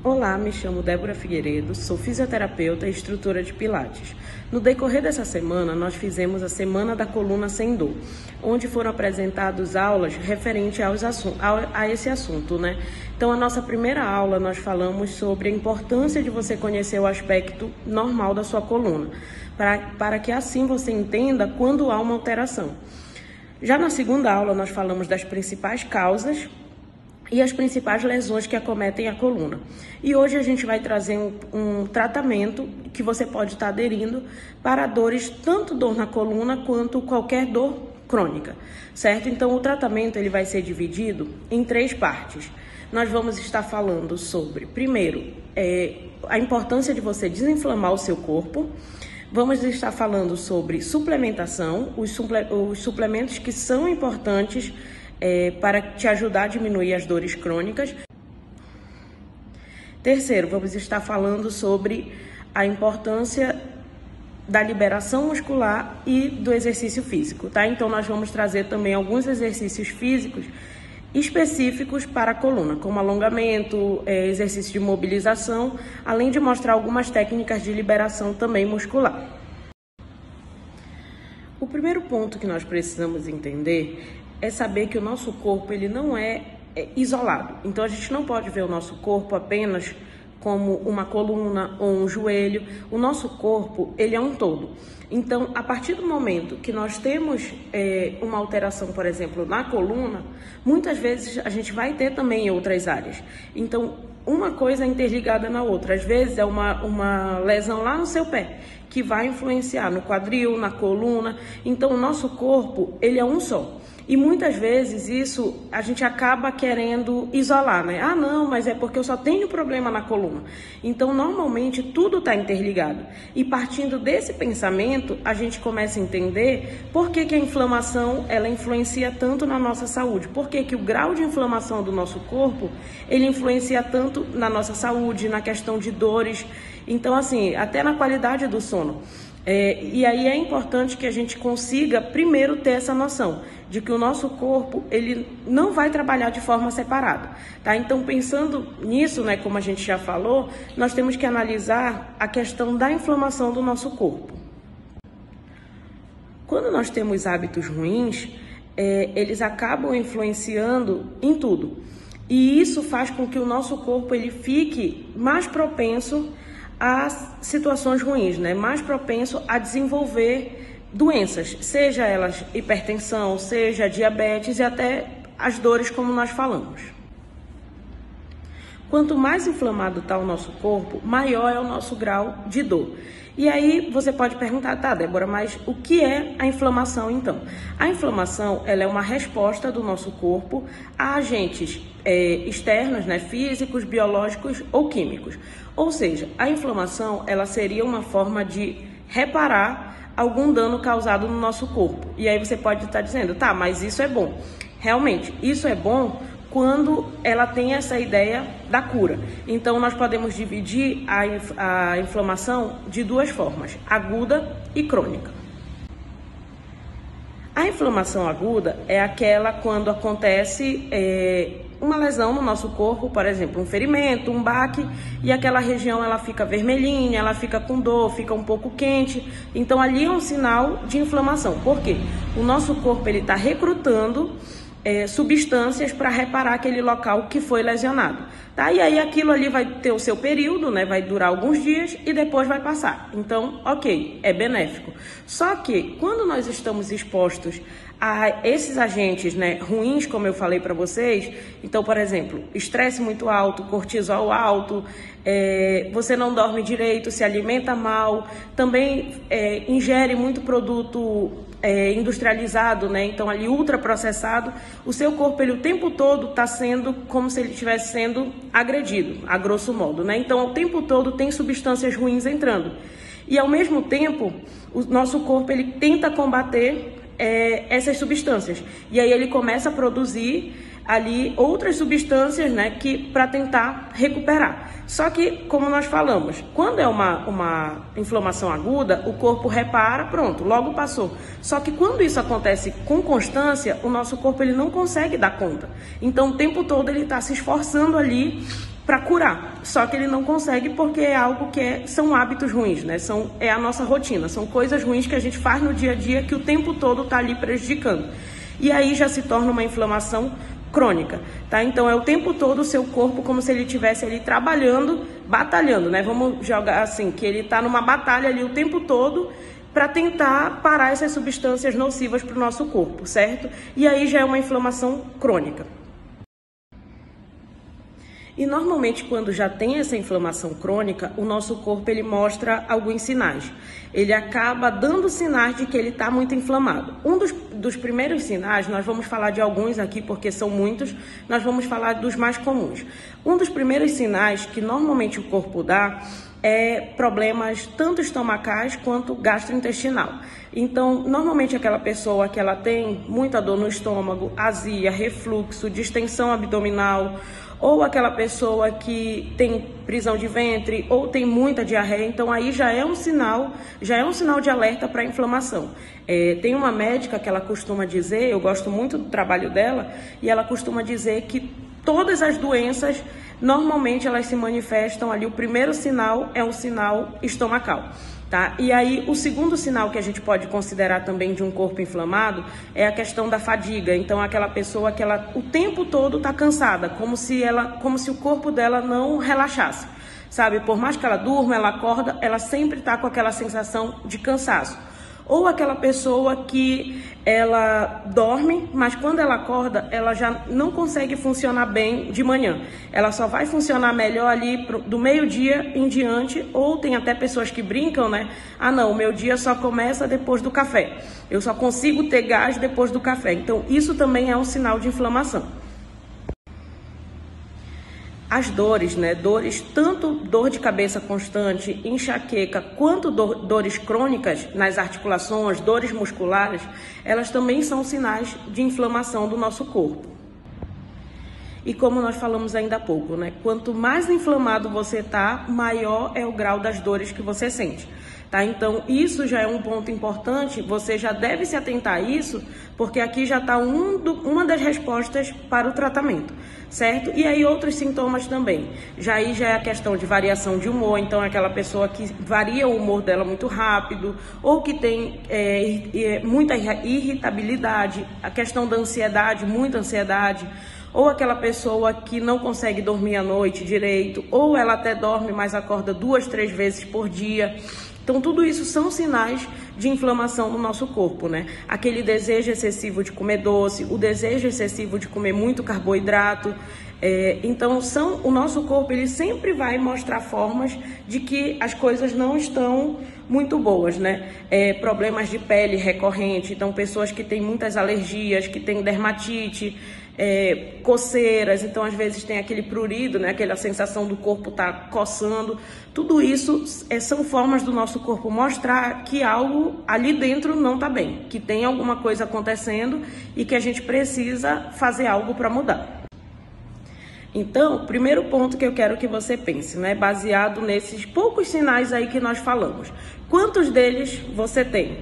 Olá, me chamo Débora Figueiredo, sou fisioterapeuta e instrutora de Pilates. No decorrer dessa semana, nós fizemos a Semana da Coluna Sem Dor, onde foram apresentadas aulas referentes a esse assunto, né? Então, a nossa primeira aula, nós falamos sobre a importância de você conhecer o aspecto normal da sua coluna, para que assim você entenda quando há uma alteração. Já na segunda aula, nós falamos das principais causas e as principais lesões que acometem a coluna. E hoje a gente vai trazer um tratamento que você pode estar aderindo para dores, tanto dor na coluna quanto qualquer dor crônica, certo? Então o tratamento ele vai ser dividido em 3 partes. Nós vamos estar falando sobre, primeiro, a importância de você desinflamar o seu corpo. Vamos estar falando sobre suplementação, os suplementos que são importantes para te ajudar a diminuir as dores crônicas. Terceiro, vamos estar falando sobre a importância da liberação muscular e do exercício físico, tá? Então, nós vamos trazer também alguns exercícios físicos específicos para a coluna, como alongamento, exercício de mobilização, além de mostrar algumas técnicas de liberação também muscular. O primeiro ponto que nós precisamos entender é saber que o nosso corpo ele não é isolado. Então a gente não pode ver o nosso corpo apenas como uma coluna ou um joelho. O nosso corpo ele é um todo. Então, a partir do momento que nós temos uma alteração, por exemplo, na coluna, muitas vezes a gente vai ter também em outras áreas. Então, uma coisa é interligada na outra. Às vezes é uma lesão lá no seu pé, que vai influenciar no quadril, na coluna. Então, o nosso corpo ele é um só. E muitas vezes isso a gente acaba querendo isolar, né? Ah, não, mas é porque eu só tenho problema na coluna. Então, normalmente, tudo está interligado. E partindo desse pensamento, a gente começa a entender por que a inflamação ela influencia tanto na nossa saúde. Por que o grau de inflamação do nosso corpo, ele influencia tanto na nossa saúde, na questão de dores. Então, assim, até na qualidade do sono. E aí é importante que a gente consiga primeiro ter essa noção de que o nosso corpo ele não vai trabalhar de forma separada, tá? Então pensando nisso, né, como a gente já falou, nós temos que analisar a questão da inflamação do nosso corpo. Quando nós temos hábitos ruins, eles acabam influenciando em tudo, e isso faz com que o nosso corpo ele fique mais propenso a situações ruins, né? Mais propenso a desenvolver doenças, seja elas hipertensão, seja diabetes e até as dores como nós falamos. Quanto mais inflamado está o nosso corpo, maior é o nosso grau de dor. E aí você pode perguntar, tá, Débora, mas o que é a inflamação então? A inflamação ela é uma resposta do nosso corpo a agentes externos, né, físicos, biológicos ou químicos. Ou seja, a inflamação ela seria uma forma de reparar algum dano causado no nosso corpo. E aí você pode estar dizendo, tá, mas isso é bom. Realmente, isso é bom quando ela tem essa ideia da cura. Então, nós podemos dividir a inflamação de 2 formas, aguda e crônica. A inflamação aguda é aquela quando acontece uma lesão no nosso corpo, por exemplo, um ferimento, um baque, e aquela região ela fica vermelhinha, ela fica com dor, fica um pouco quente. Então, ali é um sinal de inflamação. Por quê? O nosso corpo ele está recrutando substâncias para reparar aquele local que foi lesionado, tá? E aí aquilo ali vai ter o seu período, né? Vai durar alguns dias e depois vai passar. Então, ok, é benéfico. Só que quando nós estamos expostos a esses agentes, né, ruins, como eu falei para vocês, então, por exemplo, estresse muito alto, cortisol alto, você não dorme direito, se alimenta mal, também ingere muito produto industrializado, né? Então ali ultraprocessado, o seu corpo ele o tempo todo está sendo como se ele estivesse sendo agredido, a grosso modo, né? Então o tempo todo tem substâncias ruins entrando e ao mesmo tempo o nosso corpo ele tenta combater essas substâncias e aí ele começa a produzir ali outras substâncias, né, que para tentar recuperar. Só que, como nós falamos, quando é uma inflamação aguda, o corpo repara, pronto, logo passou. Só que quando isso acontece com constância, o nosso corpo ele não consegue dar conta. Então, o tempo todo ele está se esforçando ali para curar, só que ele não consegue porque é algo são hábitos ruins, né? É a nossa rotina, são coisas ruins que a gente faz no dia a dia que o tempo todo está ali prejudicando. E aí já se torna uma inflamação crônica, tá? Então é o tempo todo o seu corpo como se ele estivesse ali trabalhando, batalhando, né? Vamos jogar assim, que ele está numa batalha ali o tempo todo para tentar parar essas substâncias nocivas para o nosso corpo, certo? E aí já é uma inflamação crônica. E normalmente quando já tem essa inflamação crônica, o nosso corpo ele mostra alguns sinais. Ele acaba dando sinais de que ele está muito inflamado. Um dos primeiros sinais, nós vamos falar de alguns aqui porque são muitos, nós vamos falar dos mais comuns. Um dos primeiros sinais que normalmente o corpo dá é problemas tanto estomacais quanto gastrointestinal. Então, normalmente aquela pessoa que ela tem muita dor no estômago, azia, refluxo, distensão abdominal, ou aquela pessoa que tem prisão de ventre ou tem muita diarreia, então aí já é um sinal de alerta para inflamação. Tem uma médica que ela costuma dizer, eu gosto muito do trabalho dela, e ela costuma dizer que todas as doenças, normalmente elas se manifestam ali, o primeiro sinal é um sinal estomacal. Tá? E aí, o segundo sinal que a gente pode considerar também de um corpo inflamado é a questão da fadiga. Então, aquela pessoa que ela o tempo todo está cansada, como se o corpo dela não relaxasse, sabe? Por mais que ela durma, ela acorda, ela sempre está com aquela sensação de cansaço. Ou aquela pessoa que ela dorme, mas quando ela acorda, ela já não consegue funcionar bem de manhã. Ela só vai funcionar melhor ali do meio-dia em diante, ou tem até pessoas que brincam, né? Ah, não, o meu dia só começa depois do café. Eu só consigo ter gás depois do café. Então, isso também é um sinal de inflamação. As dores, né? Dores, tanto dor de cabeça constante, enxaqueca, quanto dores crônicas nas articulações, dores musculares, elas também são sinais de inflamação do nosso corpo. E como nós falamos ainda há pouco, né? Quanto mais inflamado você está, maior é o grau das dores que você sente. Tá? Então, isso já é um ponto importante, você já deve se atentar a isso, porque aqui já está uma das respostas para o tratamento, certo? E aí outros sintomas também. Já é a questão de variação de humor, então é aquela pessoa que varia o humor dela muito rápido, ou que tem muita irritabilidade, a questão da ansiedade, muita ansiedade, ou aquela pessoa que não consegue dormir à noite direito, ou ela até dorme, mas acorda 2, 3 vezes por dia. Então, tudo isso são sinais de inflamação no nosso corpo, né? Aquele desejo excessivo de comer doce, o desejo excessivo de comer muito carboidrato. Então, o nosso corpo ele sempre vai mostrar formas de que as coisas não estão muito boas, né? Problemas de pele recorrente, então pessoas que têm muitas alergias, que têm dermatite, coceiras, então às vezes tem aquele prurido, né? Aquela sensação do corpo tá coçando. Tudo isso são formas do nosso corpo mostrar que algo ali dentro não tá bem, que tem alguma coisa acontecendo e que a gente precisa fazer algo para mudar. Então, o primeiro ponto que eu quero que você pense, né, baseado nesses poucos sinais aí que nós falamos. Quantos deles você tem?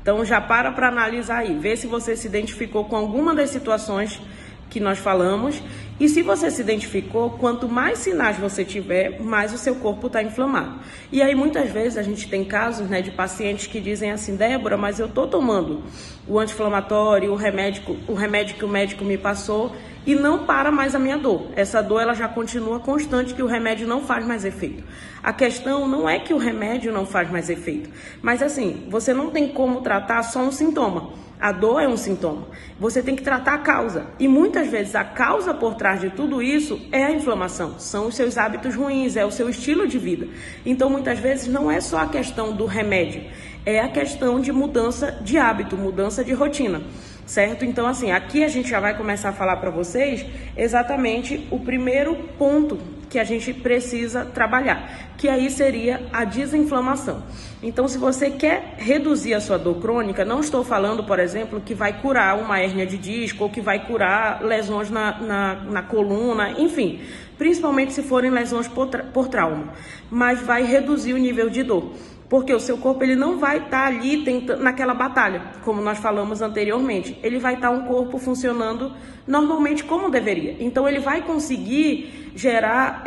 Então, já para analisar aí, vê se você se identificou com alguma das situações que nós falamos. E se você se identificou, quanto mais sinais você tiver, mais o seu corpo está inflamado. E aí, muitas vezes, a gente tem casos, né, de pacientes que dizem assim, Débora, mas eu estou tomando o anti-inflamatório, o remédio que o médico me passou, e não para mais a minha dor. Essa dor ela já continua constante, que o remédio não faz mais efeito. A questão não é que o remédio não faz mais efeito, mas assim, você não tem como tratar só um sintoma. A dor é um sintoma. Você tem que tratar a causa. E muitas vezes a causa por trás de tudo isso é a inflamação. São os seus hábitos ruins, é o seu estilo de vida. Então, muitas vezes não é só a questão do remédio, é a questão de mudança de hábito, mudança de rotina. Certo? Então, assim, aqui a gente já vai começar a falar para vocês exatamente o primeiro ponto que a gente precisa trabalhar, que aí seria a desinflamação. Então, se você quer reduzir a sua dor crônica, não estou falando, por exemplo, que vai curar uma hérnia de disco ou que vai curar lesões na coluna, enfim, principalmente se forem lesões por trauma, mas vai reduzir o nível de dor. Porque o seu corpo ele não vai estar ali naquela batalha, como nós falamos anteriormente. Ele vai estar um corpo funcionando normalmente como deveria. Então ele vai conseguir gerar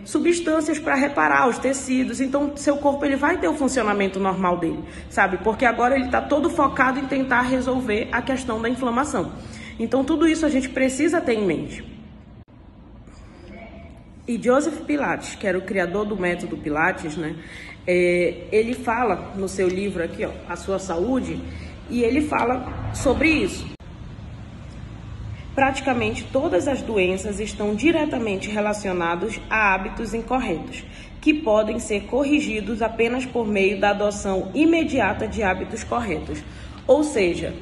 substâncias para reparar os tecidos. Então seu corpo ele vai ter o funcionamento normal dele, sabe? Porque agora ele está todo focado em tentar resolver a questão da inflamação. Então tudo isso a gente precisa ter em mente. E Joseph Pilates, que era o criador do método Pilates, né? Ele fala no seu livro aqui, ó, A Sua Saúde, e ele fala sobre isso. Praticamente todas as doenças estão diretamente relacionadas a hábitos incorretos, que podem ser corrigidos apenas por meio da adoção imediata de hábitos corretos. Ou seja,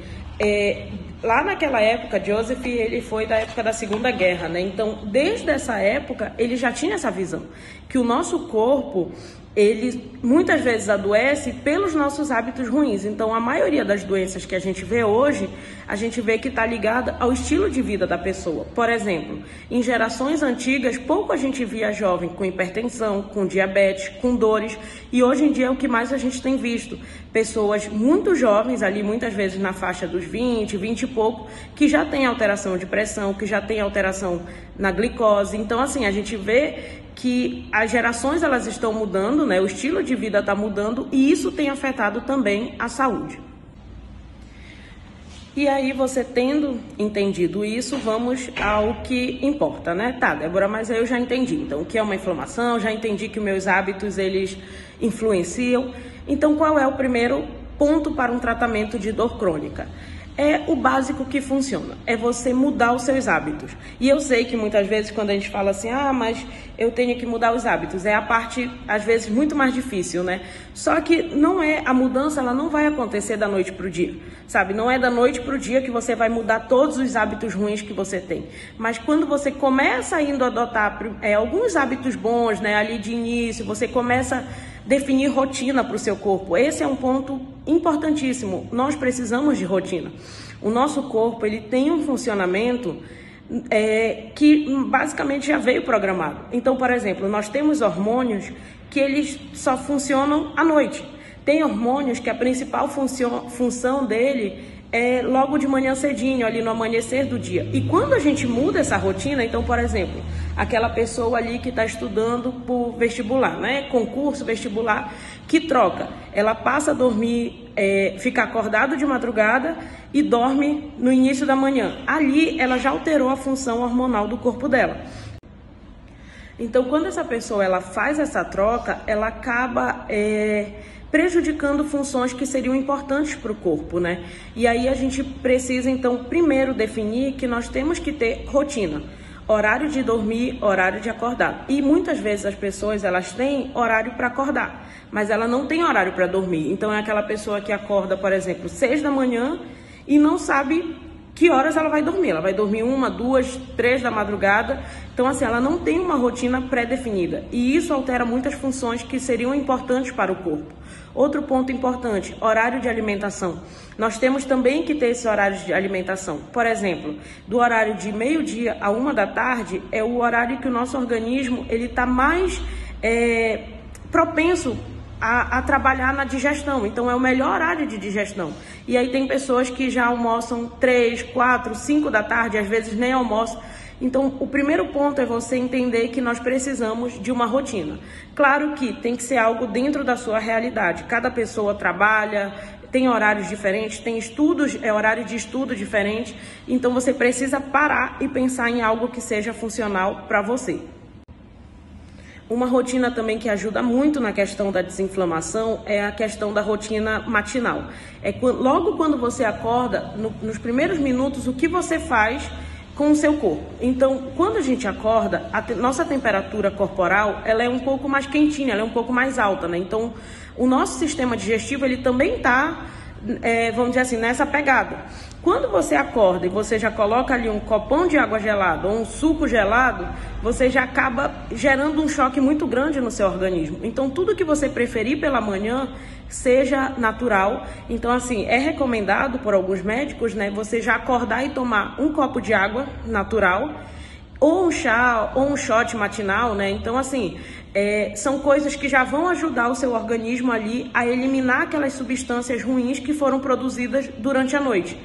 lá naquela época, Joseph, ele foi da época da Segunda Guerra, né? Então, desde essa época, ele já tinha essa visão, que o nosso corpo, ele muitas vezes adoece pelos nossos hábitos ruins. Então, a maioria das doenças que a gente vê hoje, a gente vê que está ligada ao estilo de vida da pessoa. Por exemplo, em gerações antigas, pouco a gente via jovem com hipertensão, com diabetes, com dores. E hoje em dia é o que mais a gente tem visto. Pessoas muito jovens, ali muitas vezes na faixa dos 20, 20 e pouco, que já tem alteração de pressão, que já tem alteração na glicose. Então, assim, a gente vê que as gerações elas estão mudando, né? O estilo de vida está mudando e isso tem afetado também a saúde. E aí, você tendo entendido isso, vamos ao que importa, né? Tá, Débora, mas aí eu já entendi. Então, o que é uma inflamação? Já entendi que os meus hábitos, eles influenciam. Então, qual é o primeiro ponto para um tratamento de dor crônica? É o básico que funciona, é você mudar os seus hábitos. E eu sei que muitas vezes quando a gente fala assim, mas eu tenho que mudar os hábitos, é a parte, às vezes, muito mais difícil, né? Só que não é, a mudança, ela não vai acontecer da noite para o dia, sabe? Não é da noite para o dia que você vai mudar todos os hábitos ruins que você tem. Mas quando você começa indo adotar alguns hábitos bons, né, ali de início, você começa definir rotina para o seu corpo. Esse é um ponto importantíssimo. Nós precisamos de rotina. O nosso corpo, ele tem um funcionamento que basicamente já veio programado. Então, por exemplo, nós temos hormônios que eles só funcionam à noite. Tem hormônios que a principal função dele é logo de manhã cedinho, ali no amanhecer do dia. E quando a gente muda essa rotina, então, por exemplo, aquela pessoa ali que está estudando por vestibular, né? Concurso, vestibular, que troca. Ela passa a dormir, fica acordada de madrugada e dorme no início da manhã. Ali, ela já alterou a função hormonal do corpo dela. Então, quando essa pessoa ela faz essa troca, ela acaba prejudicando funções que seriam importantes para o corpo, né? E aí a gente precisa, então, primeiro definir que nós temos que ter rotina. Horário de dormir, horário de acordar. E muitas vezes as pessoas, elas têm horário para acordar, mas ela não tem horário para dormir. Então é aquela pessoa que acorda, por exemplo, 6 da manhã e não sabe que horas ela vai dormir. Ela vai dormir 1, 2, 3 da madrugada. Então, assim, ela não tem uma rotina pré-definida. E isso altera muitas funções que seriam importantes para o corpo. Outro ponto importante, horário de alimentação. Nós temos também que ter esse horário de alimentação. Por exemplo, do horário de meio-dia a 1 da tarde é o horário que o nosso organismo ele está mais propenso a trabalhar na digestão. Então, é o melhor horário de digestão. E aí tem pessoas que já almoçam 3, 4, 5 da tarde, às vezes nem almoçam. Então, o primeiro ponto é você entender que nós precisamos de uma rotina. Claro que tem que ser algo dentro da sua realidade. Cada pessoa trabalha, tem horários diferentes, tem estudos, horário de estudo diferente. Então, você precisa parar e pensar em algo que seja funcional para você. Uma rotina também que ajuda muito na questão da desinflamação é a questão da rotina matinal. Logo quando você acorda, nos primeiros minutos, o que você faz com o seu corpo. Então, quando a gente acorda, nossa temperatura corporal, ela é um pouco mais quentinha, ela é um pouco mais alta, né? Então, o nosso sistema digestivo, ele também está, vamos dizer assim, nessa pegada. Quando você acorda e você já coloca ali um copão de água gelada ou um suco gelado, você já acaba gerando um choque muito grande no seu organismo. Então, tudo que você preferir pela manhã, seja natural. Então, assim, é recomendado por alguns médicos, né, você já acordar e tomar um copo de água natural, ou um chá, ou um shot matinal, né? Então, assim, são coisas que já vão ajudar o seu organismo ali a eliminar aquelas substâncias ruins que foram produzidas durante a noite.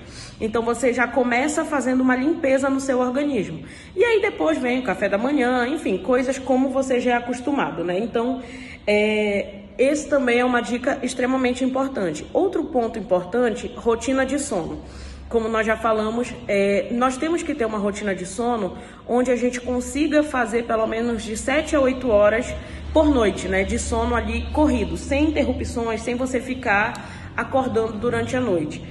Então você já começa fazendo uma limpeza no seu organismo. E aí depois vem o café da manhã, enfim, coisas como você já é acostumado, né? Então, esse também é uma dica extremamente importante. Outro ponto importante, rotina de sono. Como nós já falamos, nós temos que ter uma rotina de sono onde a gente consiga fazer pelo menos de 7 a 8 horas por noite, né? De sono ali corrido, sem interrupções, sem você ficar acordando durante a noite.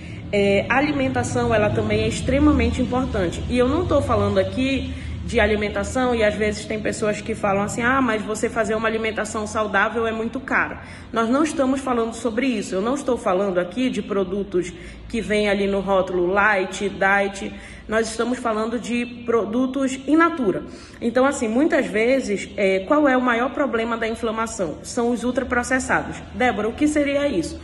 A alimentação, ela também é extremamente importante. E eu não estou falando aqui de alimentação, e às vezes tem pessoas que falam assim, mas você fazer uma alimentação saudável é muito caro. Nós não estamos falando sobre isso. Eu não estou falando aqui de produtos que vem ali no rótulo light, diet. Nós estamos falando de produtos in natura. Então, assim, muitas vezes, qual é o maior problema da inflamação? São os ultraprocessados. Débora, o que seria isso?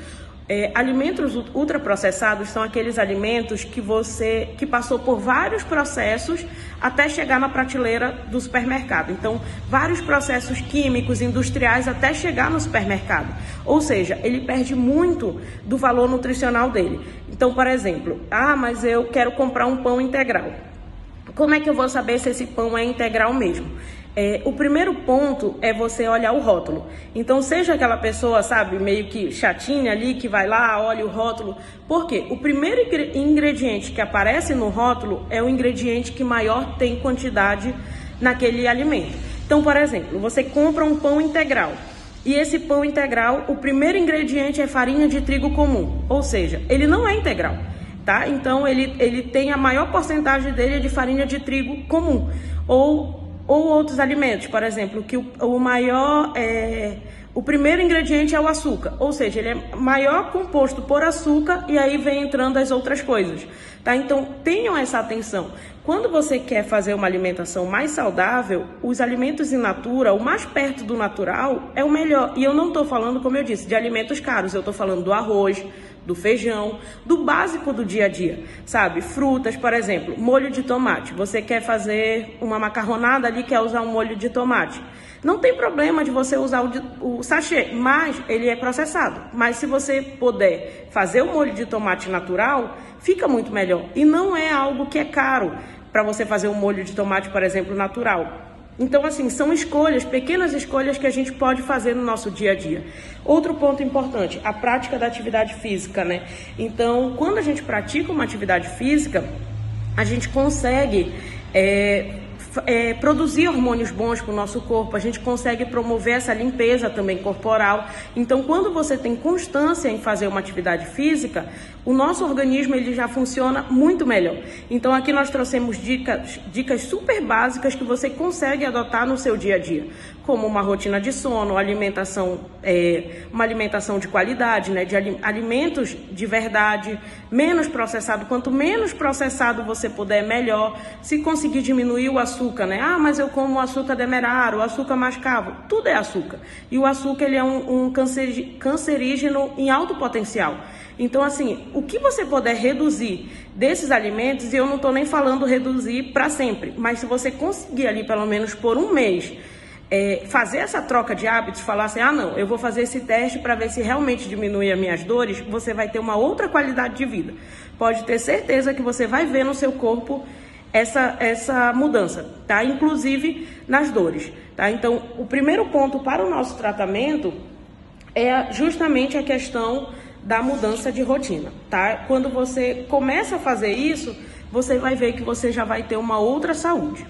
Alimentos ultraprocessados são aqueles alimentos que passou por vários processos até chegar na prateleira do supermercado. Então, vários processos químicos, industriais, até chegar no supermercado. Ou seja, ele perde muito do valor nutricional dele. Então, por exemplo, mas eu quero comprar um pão integral. Como é que eu vou saber se esse pão é integral mesmo? O primeiro ponto é você olhar o rótulo. Então, seja aquela pessoa, sabe, meio que chatinha ali, que vai lá, olha o rótulo. Por quê? O primeiro ingrediente que aparece no rótulo é o ingrediente que maior tem quantidade naquele alimento. Então, por exemplo, você compra um pão integral. E esse pão integral, o primeiro ingrediente é farinha de trigo comum. Ou seja, ele não é integral, tá? Então, ele tem a maior porcentagem dele de farinha de trigo comum. Ou outros alimentos, por exemplo, que o primeiro ingrediente é o açúcar, ou seja, ele é maior composto por açúcar e aí vem entrando as outras coisas, tá? Então, tenham essa atenção. Quando você quer fazer uma alimentação mais saudável, os alimentos in natura, o mais perto do natural, é o melhor. E eu não estou falando, como eu disse, de alimentos caros, eu estou falando do arroz, do feijão, do básico do dia a dia, sabe? Frutas, por exemplo, molho de tomate. Você quer fazer uma macarronada ali, quer usar um molho de tomate. Não tem problema de você usar o sachê, mas ele é processado. Mas se você puder fazer o molho de tomate natural, fica muito melhor. E não é algo que é caro para você fazer um molho de tomate, por exemplo, natural. Então, assim, são escolhas, pequenas escolhas que a gente pode fazer no nosso dia a dia. Outro ponto importante, a prática da atividade física, né? Então, quando a gente pratica uma atividade física, a gente consegue produzir hormônios bons para o nosso corpo, a gente consegue promover essa limpeza também corporal. Então, quando você tem constância em fazer uma atividade física, o nosso organismo ele já funciona muito melhor. Então, aqui nós trouxemos dicas super básicas que você consegue adotar no seu dia a dia, como uma rotina de sono, uma alimentação de qualidade, né, de alimentos de verdade, menos processado. Quanto menos processado você puder, melhor. Se conseguir diminuir o açúcar, né? Mas eu como o açúcar demerara, o açúcar mascavo, tudo é açúcar. E o açúcar ele é um cancerígeno em alto potencial. Então, assim, o que você puder reduzir desses alimentos, e eu não estou nem falando reduzir para sempre, mas se você conseguir ali pelo menos por um mês, fazer essa troca de hábitos, falar assim, não, eu vou fazer esse teste para ver se realmente diminui as minhas dores, você vai ter uma outra qualidade de vida. Pode ter certeza que você vai ver no seu corpo essa mudança, tá? Inclusive nas dores, tá? Então, o primeiro ponto para o nosso tratamento é justamente a questão da mudança de rotina, tá? Quando você começa a fazer isso, você vai ver que você já vai ter uma outra saúde.